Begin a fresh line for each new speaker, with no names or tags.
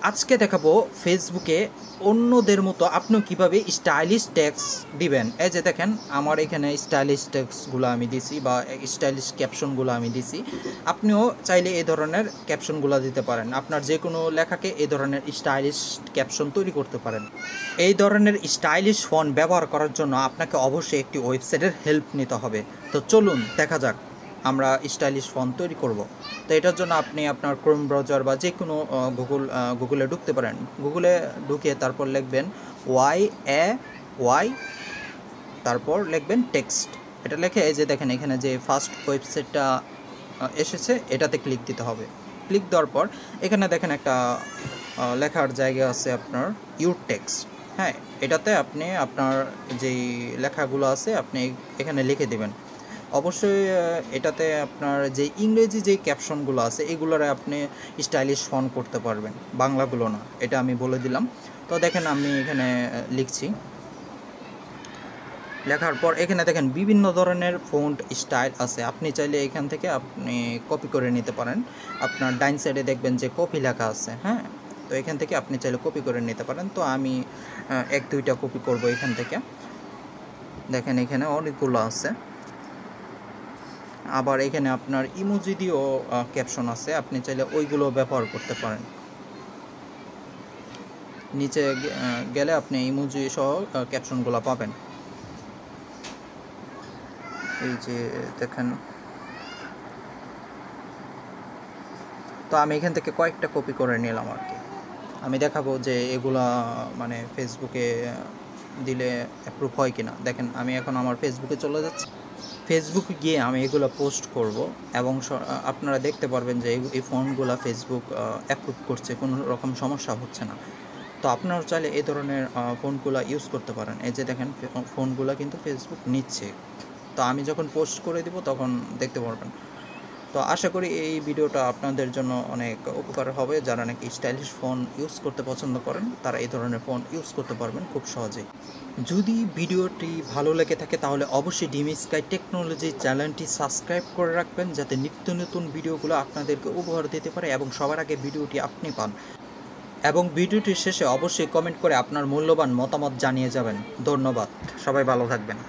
আজকে দেখাবো ফেসবুকে অন্যদের মতো আপনিও কীভাবে স্টাইলিশ টেক্সট দিবেন। এই যে দেখেন আমার এখানে স্টাইলিশ টেক্সটগুলো আমি দিছি বা স্টাইলিশ ক্যাপশনগুলো আমি দিছি। আপনিও চাইলে এই ধরনের ক্যাপশনগুলো দিতে পারেন। আপনার যে কোনো লেখাকে এই ধরনের স্টাইলিশ ক্যাপশন তৈরি করতে পারেন। এই ধরনের স্টাইলিশ ফন্ট ব্যবহার করার জন্য আপনাকে অবশ্যই একটি ওয়েবসাইটের হেল্প নিতে হবে। তো চলুন দেখা যাক আমরা স্টাইলিশ ফন্ট তৈরি করব। তো এটার জন্য আপনি আপনার ক্রোম ব্রাউজার বা যে কোনো গুগলে ঢুকতে পারেন। গুগলে ঢুকে তারপর লিখবেন ওয়াই তারপর লিখবেন টেক্সট। এটা লিখে এই যে দেখেন এখানে যে ফার্স্ট ওয়েবসাইটটা এসেছে এটাতে ক্লিক দিতে হবে। ক্লিক দেওয়ার পর এখানে দেখেন একটা লেখার জায়গা আছে আপনার ইউর টেক্সট। হ্যাঁ, এটাতে আপনি আপনার যেই লেখাগুলো আছে আপনি এখানে লিখে দেবেন। অবশ্যই এটাতে আপনার যে ইংরেজি যে ক্যাপশনগুলো আছে এগুলোরে আপনি স্টাইলিশ ফন্ট করতে পারবেন, বাংলাগুলো না, এটা আমি বলে দিলাম। তো দেখেন আমি এখানে লিখছি। লেখার পর এখানে দেখেন বিভিন্ন ধরনের ফন্ট স্টাইল আছে, আপনি চাইলে এখান থেকে আপনি কপি করে নিতে পারেন। আপনার ডাইন সাইডে দেখবেন যে কপি লেখা আছে। হ্যাঁ, তো এখান থেকে আপনি চাইলে কপি করে নিতে পারেন। তো আমি 1-2টা কপি করব এখান থেকে। দেখেন এখানে অনেকগুলো আছে। আবার এখানে আপনার ইমোজি দিয়েও ক্যাপশন আছে, আপনি চাইলে ওইগুলো ব্যবহার করতে পারেন। নিচে গেলে আপনি ইমোজি সহ ক্যাপশনগুলো পাবেন। এই যে দেখেন, তো আমি এখান থেকে কয়েকটা কপি করে নিলাম আর কি। আমি দেখাবো যে এগুলা মানে ফেসবুকে দিলে অ্যাপ্রুভ হয় কিনা। দেখেন আমি এখন আমার ফেসবুকে চলে যাচ্ছি। ফেসবুকে গিয়ে আমি এগুলো পোস্ট করব এবং আপনারা দেখতে পারবেন যে এই ফন্টগুলো ফেসবুক অ্যাপ্রুভ করছে, কোনো রকম সমস্যা হচ্ছে না। তো আপনারা চাইলে এই ধরনের ফোনগুলো ইউজ করতে পারেন। এই যে দেখেন ফোনগুলো কিন্তু ফেসবুক নিচ্ছে। তো আমি যখন পোস্ট করে দিব তখন দেখতে পারবেন। তো আশা করি এই ভিডিওটা আপনাদের জন্য অনেক উপকার হবে। যারা নাকি স্টাইলিশ ফোন ইউজ করতে পছন্দ করেন তারা এই ধরনের ফোন ইউজ করতে পারবেন খুব সহজেই। যদি ভিডিওটি ভালো লেগে থাকে তাহলে অবশ্যই ডিমি স্কাই টেকনোলজি চ্যানেলটি সাবস্ক্রাইব করে রাখবেন, যাতে নিত্য নতুন ভিডিওগুলো আপনাদেরকে উপহার দিতে পারে এবং সবার আগে ভিডিওটি আপনি পান। এবং ভিডিওটির শেষে অবশ্যই কমেন্ট করে আপনার মূল্যবান মতামত জানিয়ে যাবেন। ধন্যবাদ, সবাই ভালো থাকবেন।